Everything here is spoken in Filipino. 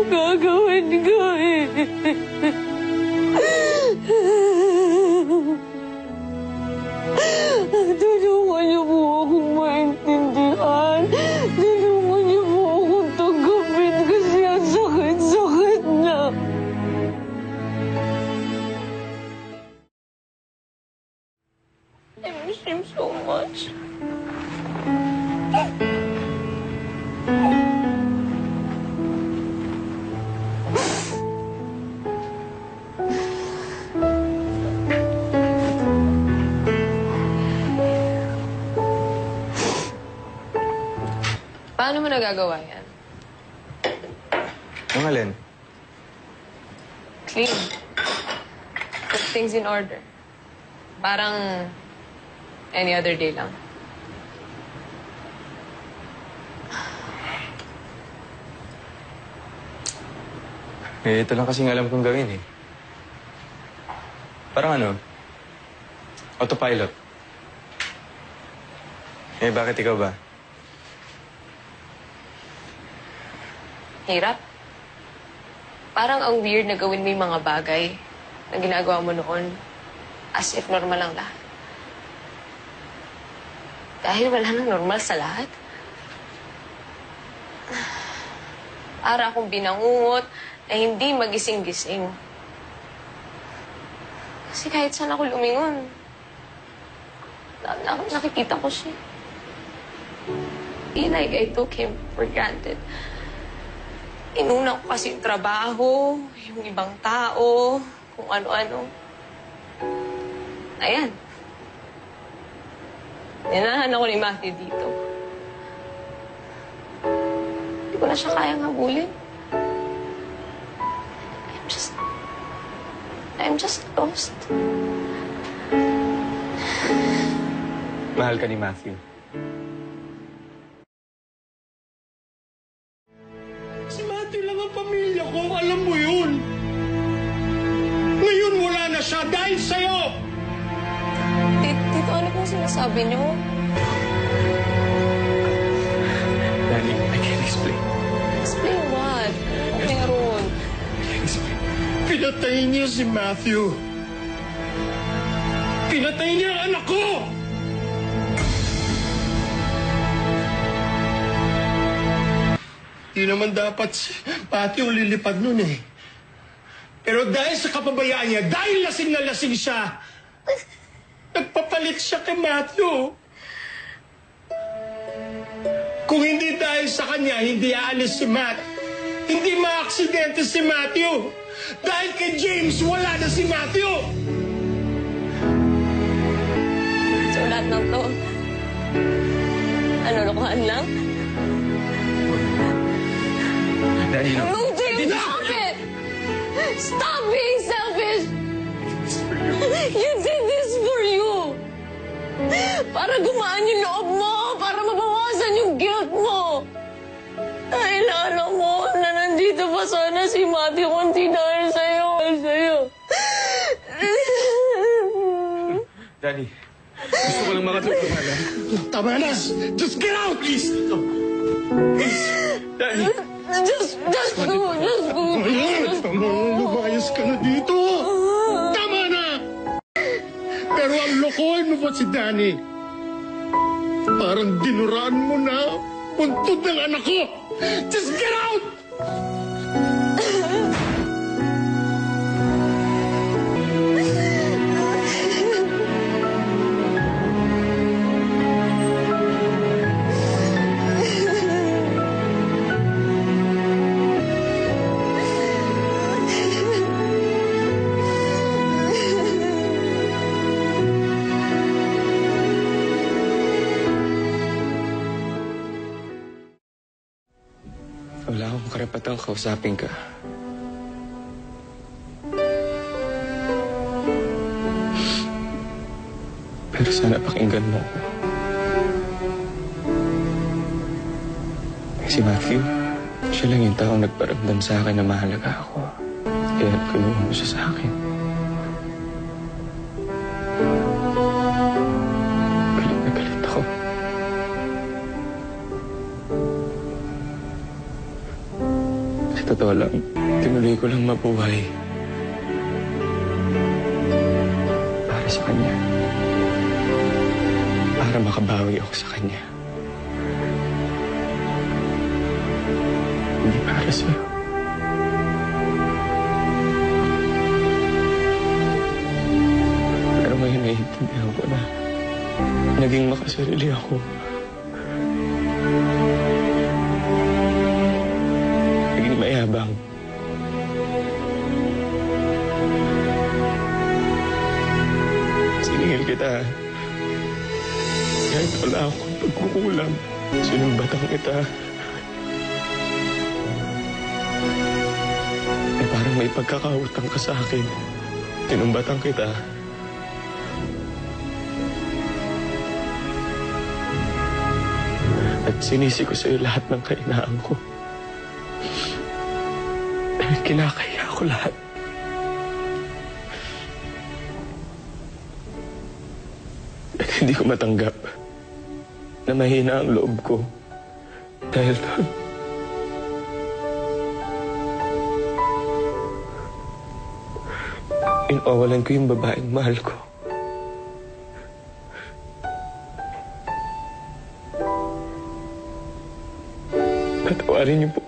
gagawin ko eh. Tulungan niyo po akong maintindihan. Tulungan niyo po akong tanggapin kasi ang sakit-sakit na. I miss him so much. Paano mo nagagawa yan? Ang alin? Clean. Put things in order. Parang any other day lang. Eh, ito lang kasing alam kong gawin eh. Parang ano? Autopilot. Eh, bakit ikaw ba? Hirap. Parang ang weird na gawin mo yung mga bagay na ginagawa mo noon as if normal lang lahat. Dahil wala nang normal sa lahat. Para akong binangungot na hindi magising-gising. Kasi kahit saan ako lumingon, nakikita ko siya. Feel like I took him for granted. Inuna ko kasi yung trabaho, yung ibang tao, kung ano-ano. Ayan. Ninahan ako ni Matthew dito. Hindi ko na siya kayang habulin. I'm just lost. Mahal ka ni Matthew. Si Matthew lang ang pamilya ko, alam mo yun. Ngayon wala na siya dahil sa'yo. Tito, ano pong sinasabi niyo? Danny, I can't explain. Explain what? Ano meron? I can't explain. Pinatay niya si Matthew. Pinatay niya ang anak ko! Di naman dapat si Matthew lilipad nun eh. Pero dahil sa kapabayaan niya, dahil lasing na lasing siya, nagpapalit siya kay Matthew. Kung hindi dahil sa kanya, hindi aalis si Matt. Hindi maaksidente si Matthew. Dahil kay James, wala na si Matthew. So lahat ng to, ano, lokohan lang? Danny, no. No, James, stop it! Stop being selfish! You did this for you! Para gumaan yung loob mo! Para mabawasan yung guilt mo! Dahil alam mo na nandito pa sana si Matthew kung di dahil sa'yo. Danny, gusto ko lang makatulog. Tama na! Just get out, please! Please, Danny. Just go. Tama na, lumayas ka na dito! Tama na! Pero ang lokohan mo ba si Danny? Parang dinuraan mo na buntod ng anak ko! Just get out! Wala akong karapatang kausapin ka. Pero sana pakinggan mo ako. Si Matthew, siya lang yung taong nagparamdam sa akin na mahalaga ako. Kaya nagkulungan mo siya sa akin. Galit na galit ako. Sa totoo lang, tinuloy ko lang mabuhay. Para sa kanya. Para makabawi ako sa kanya. Hindi para sa'yo. Pero ngayon naiintindihan ko na naging makasarili ako. Naging mayabang. Siningil kita. Kahit wala akong pagkukulang, sinumbatan kita. Parang may pagkakautang ka sa akin. Sinumbatan kita. At sinisi ko sa'yo lahat ng kainaan ko. Dahil kinakaya ko lahat. At hindi ko matanggap na mahina ang loob ko. Dahil doon, inawalan ko yung babaeng mahal ko. Patawarin niyo po